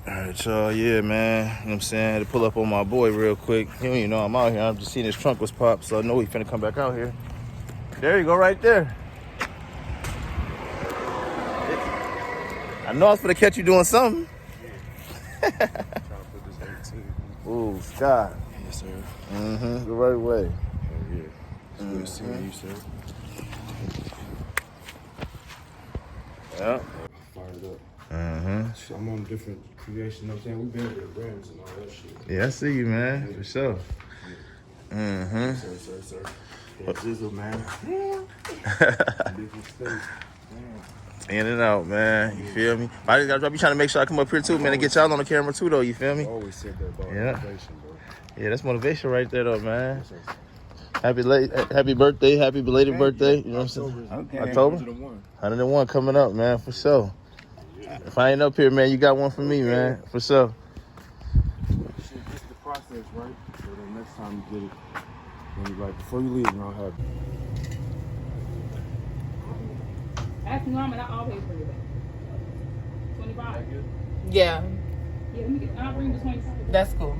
Alright, y'all, yeah, man. You know what I'm saying? Had to pull up on my boy real quick. He don't even know I'm out here. I'm just seeing his trunk was popped, so I know he finna come back out here. There you go, right there. I know I was finna catch you doing something. Trying to put this 18. Ooh, Scott. Yes, sir. Mm-hmm. The right way. Oh, yeah. It's good seeing you, sir. Yeah. Fired up. Mm-hmm. So I'm on different creation. You know what I'm saying? We've been with the brands and all that shit. Yeah, I see you, man. For sure. Yeah. Mm-hmm. Sir. That jizzle, man. Big mistake. In and out, man. You feel me? I just gotta drop. You trying to make sure I come up here too, man, and get y'all on the camera too, though. You feel me? I always said that about motivation, bro. Yeah, that's motivation right there, though, man. Happy birthday, happy belated birthday. You know what I'm saying? Okay. October? 101 coming up, man, for sure. If I ain't up here, man, you got one for me, man, for sure. It's the process, right? So then next time you get it, when you like, before you leave, you don't have it. Ask mom and I always bring it back. 25? Yeah, Yeah, let me get, I'll bring the 25. that's cool.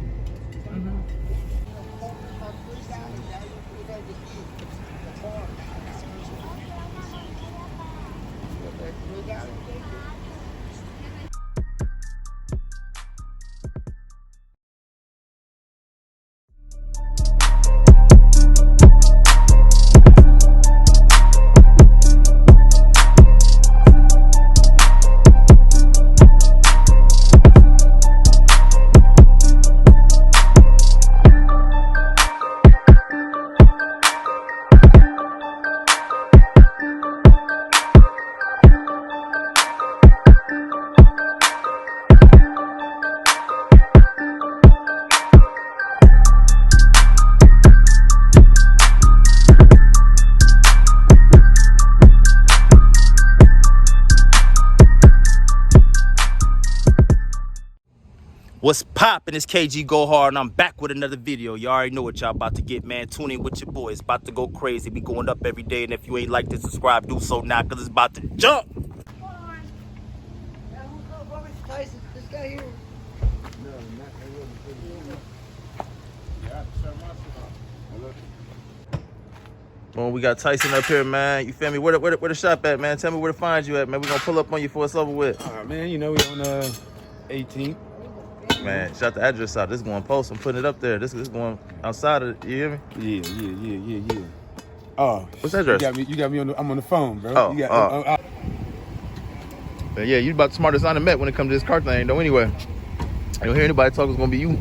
What's poppin'? It's KG Go Hard, and I'm back with another video. You already know what y'all about to get, man. Tune in with your boy. It's about to go crazy. We going up every day, and if you ain't like to subscribe, do so now, because it's about to jump. This guy here. Boom, we got Tyson up here, man. You feel me? Where the shop at, man? Tell me where to find you at, man. We gonna pull up on you before it's over with. All right, man, you know we on 18th. Man, shout the address out. This is going post. I'm putting it up there. This is going outside of it. You hear me? Yeah. Oh, What's that address? You got me on I'm on the phone, bro. Oh, you got, But yeah, you about the smartest I done met when it comes to this car thing, though. Anyway, I don't hear anybody talk. It's gonna be you.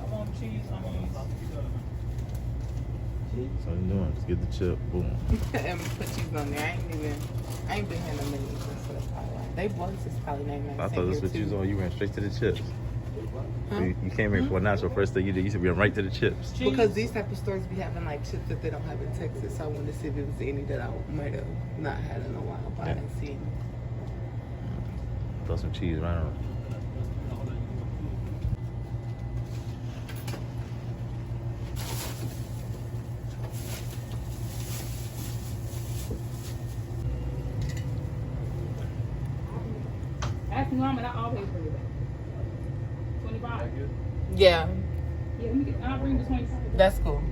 I want cheese on these. So what you doing? Just get the chip. Boom. And put cheese on there. I ain't been here no minute, so that's probably why. They voice is probably named I thought this was what you was on. You went straight to the chips. Huh? You came here for a natural. First thing you did, you said we went right to the chips. Because these type of stores be having like chips that they don't have in Texas, so I wanted to see if it was any that I might have not had in a while, but I didn't see any. Throw some cheese right on it. Ask mom and I always bring it back. 25? Yeah, Yeah, let me get, I'll bring the 25. that's cool.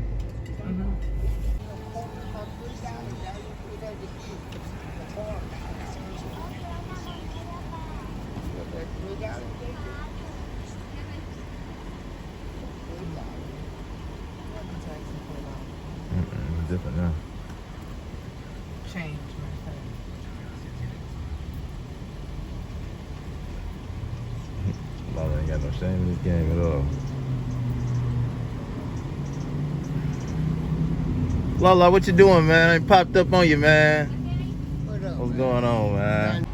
It's different now. Change. Lala ain't got no shame in this game at all. Lala, what you doing, man? I ain't popped up on you, man. What's going on, man?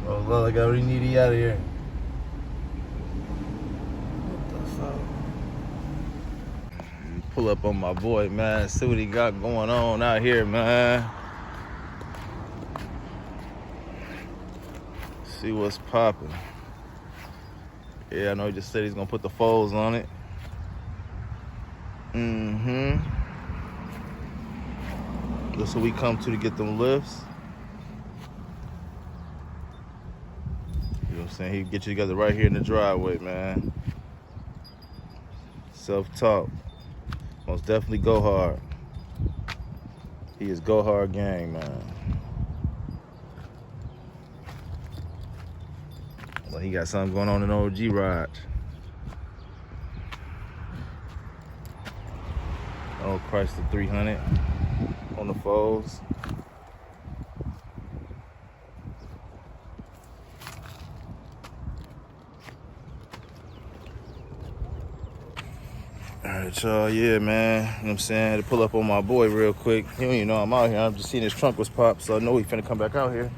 Oh, Lala got really needy out of here. Pull up on my boy, man. See what he got going on out here, man. See what's popping. Yeah, I know he just said he's gonna put the folds on it. That's what we come to get them lifts. You know what I'm saying? He get you together right here in the driveway, man. Self-taught. Most definitely go hard. He is go hard gang, man. Well, he got something going on in OG Rod. Old Chrysler 300 on the folds. All right, y'all, yeah, man. You know what I'm saying? To pull up on my boy real quick. He don't even know I'm out here. I'm just seeing his trunk was popped, so I know he finna come back out here.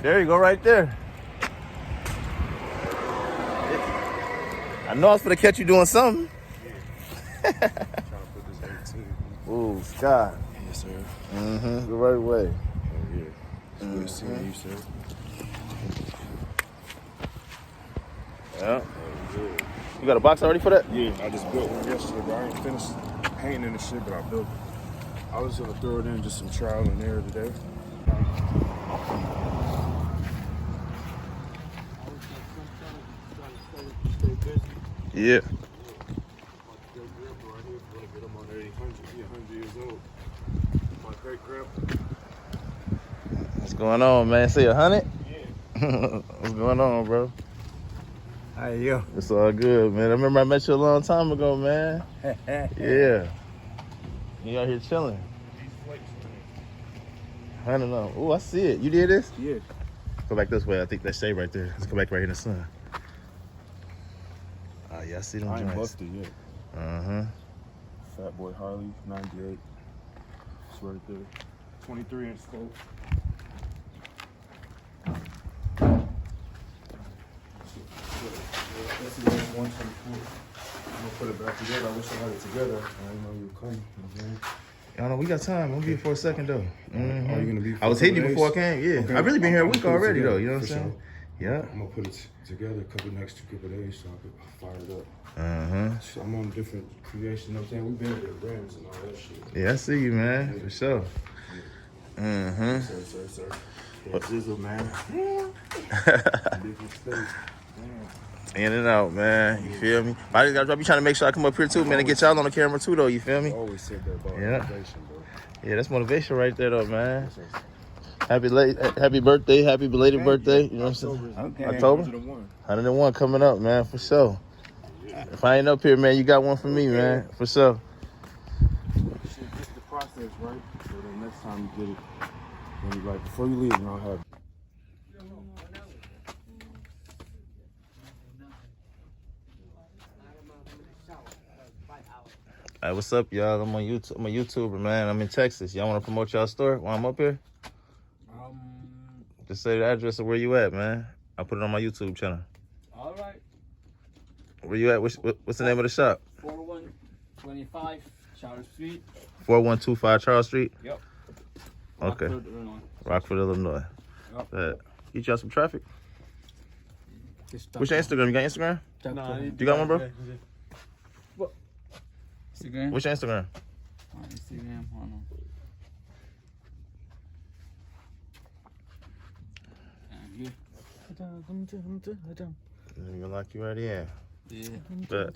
There you go, right there. I know I was finna catch you doing something. Yeah. Trying to put this 18. Ooh, Scott. Yes, sir. Mm-hmm. The right way. Oh, yeah. It's good seeing you, sir. Yeah. Oh, good. You got a box already for that? Yeah, I just built one yesterday, but I ain't finished painting the shit, but I built it. I was gonna throw it in just some trial and error today. Yeah. What's going on, man? Say 100? Yeah. What's going on, bro? How are you? It's all good, man. I remember I met you a long time ago, man. Yeah. You out here chilling. 100 on. Oh, I see it. You did this? Yeah. Go back this way. I think that's shade right there. Let's go back right here in the sun. Oh, yeah, I see them I ain't joints. busted yet. Uh-huh. Fat Boy Harley, 98. It's right there. 23-inch scope. That's the last 124. I'm gonna put it back together. I wish I had it together. I didn't know you were coming. You know what I'm saying? I don't know. We got time. I'm gonna be here for a second, though. Are you gonna be? I was hitting you before I came. Yeah. Okay. I've really been here a week I'll put it already, though. together, You know what I'm for saying? sure. Yeah. I'm gonna put it together a next couple days so I can fire it up. Uh-huh. So I'm on different creation. You know what I'm saying? We've been with rims and all that shit. Yeah, I see you, man. For sure. Uh-huh. Sir. Yeah, Zizzle, man. Big mistake. In and out, man. You feel me? I just gotta be trying to make sure I come up here too, man, and get y'all on the camera too, though. You feel me? I always said that about Yeah. motivation, bro. Yeah, that's motivation right there, though, man. Happy birthday, happy belated birthday. You know what I'm saying? Okay. October? 101 coming up, man, for sure. If I ain't up here, man, you got one for me, man, for sure. Shit, just the process, right? So then next time you get it, when you like before you leave, I'll have. Hey, what's up, y'all? I'm on YouTube. I'm a YouTuber, man. I'm in Texas. Y'all want to promote y'all store while I'm up here? Just say the address of where you at, man. I'll put it on my YouTube channel. All right. Where you at? What's the name of the shop? 4125 Charles Street. 4125 Charles Street? Yep. Okay. Rockford, Illinois. Rockford, Illinois. Yep. Get y'all some traffic. Just What's your Instagram? You got Instagram? Nah, You got one, bro? Instagram? What's your Instagram? Instagram, hold on. Here. You gonna lock you right in. Yeah. But,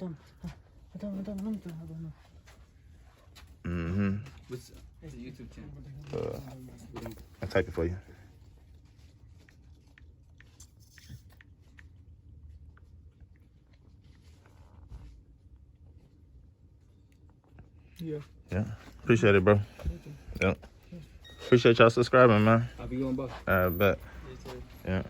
mm-hmm. What's the YouTube channel? I'll type it for you. Yeah. Yeah. Appreciate it, bro. Yeah. Appreciate y'all subscribing, man. I'll be going back. I bet. Yes, sir. Yeah.